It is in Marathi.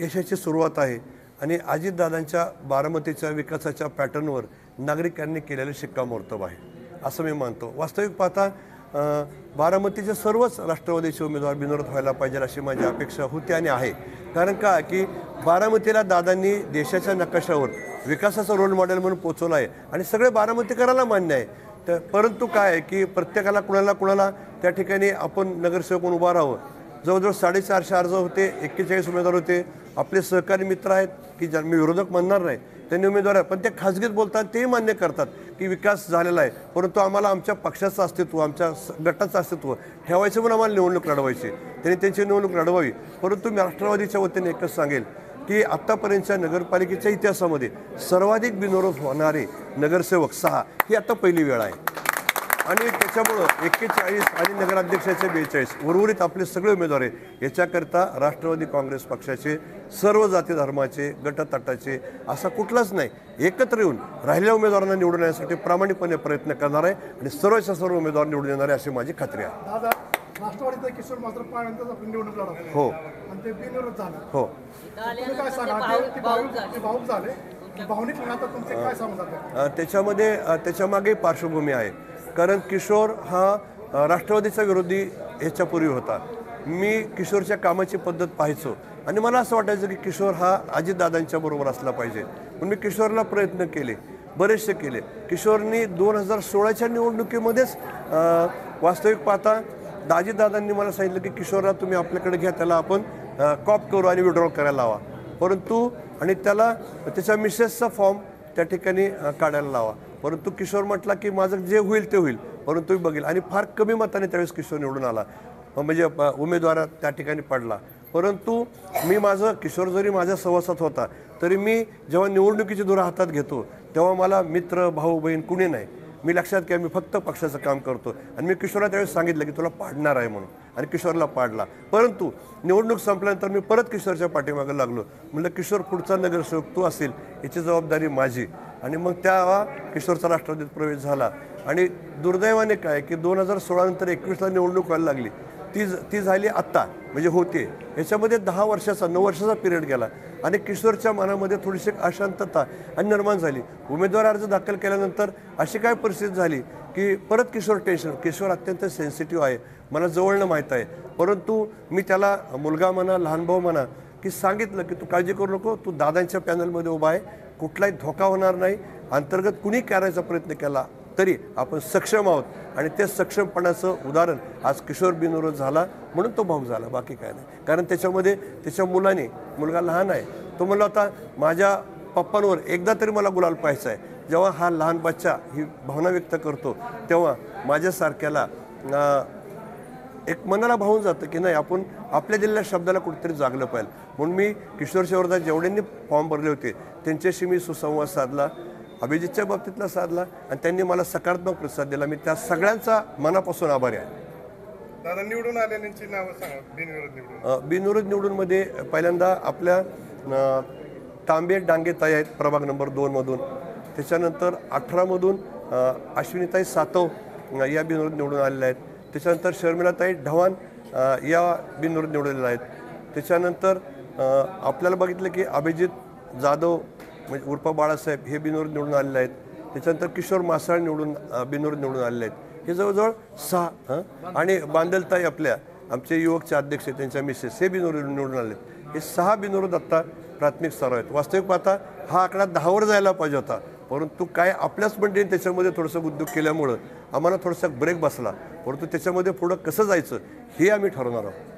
यशाची सुरुवात आहे आणि अजितदादांच्या बारामतीच्या विकासाच्या पॅटर्नवर नागरिकांनी केलेलं शिक्कामोर्तब आहे असं मी मानतो। वास्तविक पाहता बारामतीचे सर्वच राष्ट्रवादीचे उमेदवार बिनविरोध व्हायला पाहिजे अशी माझी अपेक्षा होती आणि आहे। कारण का की बारामतीला दादांनी देशाच्या नकाशावर विकासाचा रोल मॉडेल म्हणून पोचवलं आहे आणि सगळे बारामतीकरांना मान्य आहे। तर परंतु काय आहे की प्रत्येकाला कुणाला त्या ठिकाणी आपण नगरसेवक म्हणून उभा राहावं। जवळजवळ 450 अर्ज होते, 41 उमेदवार होते। आपले सहकारी मित्र आहेत की ज्यांना मी विरोधक म्हणणार नाही, त्यांनी उमेदवार आहेत, पण ते खाजगीत बोलतात, ते मान्य करतात की विकास झालेला आहे, परंतु आम्हाला आमच्या पक्षाचं अस्तित्व, आमच्या गटाचं अस्तित्व ठेवायचं म्हणून आम्हाला निवडणूक लढवायची। त्यांनी त्यांची निवडणूक लढवावी। परंतु मी राष्ट्रवादीच्या वतीने एकच सांगेल की आत्तापर्यंतच्या नगरपालिकेच्या इतिहासामध्ये सर्वाधिक बिनविरोध होणारे नगरसेवक 6 ही आता पहिली वेळ आहे आणि त्याच्यामुळं 41 आणि नगराध्यक्षाचे 42 उर्वरित आपले सगळे उमेदवार आहे। याच्याकरता राष्ट्रवादी काँग्रेस पक्षाचे सर्व जाती धर्माचे गटतटाचे असा कुठलाच नाही, एकत्र येऊन राहिलेल्या उमेदवारांना निवडून येण्यासाठी प्रामाणिकपणे प्रयत्न करणार आहे आणि सर्वच्या सर्व उमेदवार निवडून येणार आहे अशी माझी खात्री आहे। राष्ट्रवादीचा किशोर मात्र पाण्यातच आपण निवडणूक लढवतो हो आणि ते बिनविरोध झालं हो तुम्ही काय सांगा ते भाऊक झाले भावनिक आता तुमचे काय सांगू त्याच्यामध्ये त्याच्यामागे पार्श्वभूमी आहे। कारण किशोर हा राष्ट्रवादीचा विरोधी ह्याच्यापूर्वी होता। मी किशोरच्या कामाची पद्धत पाहायचो आणि मला असं वाटायचं की किशोर हा अजितदादांच्या बरोबर असला पाहिजे, पण मी किशोरला प्रयत्न केले, बरेचसे केले। किशोरनी 2016च्या निवडणुकीमध्येच वास्तविक पाहता अजितदादांनी मला सांगितलं की किशोरला तुम्ही आपल्याकडे घ्या, त्याला आपण कॉप करू आणि विड्रॉल करायला लावा, परंतु आणि त्याला त्याच्या मिसेसचा फॉर्म त्या ठिकाणी काढायला लावा। परंतु किशोर म्हटला की माझं जे होईल ते होईल, परंतु बघेल आणि फार कमी मताने त्यावेळेस किशोर निवडून आला, म्हणजे उमेदवार त्या ठिकाणी पडला। परंतु मी माझं किशोर जरी माझ्या सहवासात होता तरी मी जेव्हा निवडणुकीची धुरा हातात घेतो तेव्हा मला मित्र भाऊ बहीण कुणी नाही, मी लक्षात घ्या मी फक्त पक्षाचं काम करतो आणि मी किशोरला त्यावेळेस सांगितलं की तुला पाडणार आहे म्हणून आणि किशोरला पाडला। परंतु निवडणूक संपल्यानंतर मी परत किशोरच्या पाठीमागे लागलो, म्हटलं किशोर पुढचा नगरसेवक तू असेल, याची जबाबदारी माझी। आणि मग त्या किशोरचा राष्ट्रवादीत प्रवेश झाला आणि दुर्दैवाने काय की 2016 नंतर 21ला निवडणूक व्हायला लागली, ती झाली आत्ता म्हणजे होते। याच्यामध्ये 10 वर्षाचा 9 वर्षाचा पिरियड गेला आणि किशोरच्या मनामध्ये थोडीशी अशांतता आणि निर्माण झाली। उमेदवार अर्ज दाखल केल्यानंतर अशी काय परिस्थिती झाली की परत किशोर अत्यंत सेन्सिटिव्ह आहे, मला जवळनं माहीत आहे, परंतु मी त्याला मुलगा म्हणा लहान भाऊ म्हणा की सांगितलं की तू काळजी करू नको, तू दादांच्या पॅनलमध्ये उभा आहे, कुठलाही धोका होणार नाही, अंतर्गत कुणी करायचा प्रयत्न केला तरी आपण सक्षम आहोत आणि ते सक्षमपणाचं उदाहरण आज किशोर बिनविरोध झाला म्हणून तो भाऊ झाला, बाकी काय नाही। कारण त्याच्यामध्ये त्याच्या मुलगा लहान आहे, तो म्हणला होता माझ्या पप्पांवर एकदा तरी मला गुलाल पाहायचा आहे। जेव्हा हा लहान बच्चा ही भावना व्यक्त करतो तेव्हा माझ्यासारख्याला एक मनाला भावून जातं की नाही आपण आपल्या दिलेल्या शब्दाला कुठेतरी जागलं पाहिजे। म्हणून मी किशोरच्या विरोधात जेवढ्यांनी फॉर्म भरले होते त्यांच्याशी मी सुसंवाद साधला, अभिजितच्या बाबतीतला साधला आणि त्यांनी मला सकारात्मक प्रतिसाद दिला, मी त्या सगळ्यांचा मनापासून आभारी आहे। दादा निवडून आलेल्यांची नावं सांगा बिनविरोध निवडूनमध्ये पहिल्यांदा आपल्या तांबे डांगे ताई आहेत प्रभाग नंबर 2 मधून, त्याच्यानंतर 18 मधून अश्विनीताई सातव या बिनविरोध निवडून आलेल्या आहेत, त्याच्यानंतर शर्मिलाताई ढवाण या बिनविरोध निवडलेल्या आहेत, त्याच्यानंतर आपल्याला बघितलं की अभिजित जाधव म्हणजे उर्फ बाळासाहेब हे बिनविरोध निवडून आलेले आहेत, त्याच्यानंतर किशोर मासाळ बिनविरोध निवडून आलेले आहेत, हे जवळजवळ 6 आणि बांदलताई आपल्या आमचे युवकचे अध्यक्ष त्यांच्या मिसेस हे बिनविरोध निवडून आले आहेत। हे 6 बिनविरोध आत्ता प्राथमिक स्तरावर आहेत। वास्तविक पाहता हा आकडा 10वर जायला पाहिजे होता, परंतु काय आपल्याच मंडळीने त्याच्यामध्ये थोडंसं उद्योग केल्यामुळं आम्हाला थोडासा ब्रेक बसला, परंतु त्याच्यामध्ये पुढं कसं जायचं हे आम्ही ठरवणार आहोत।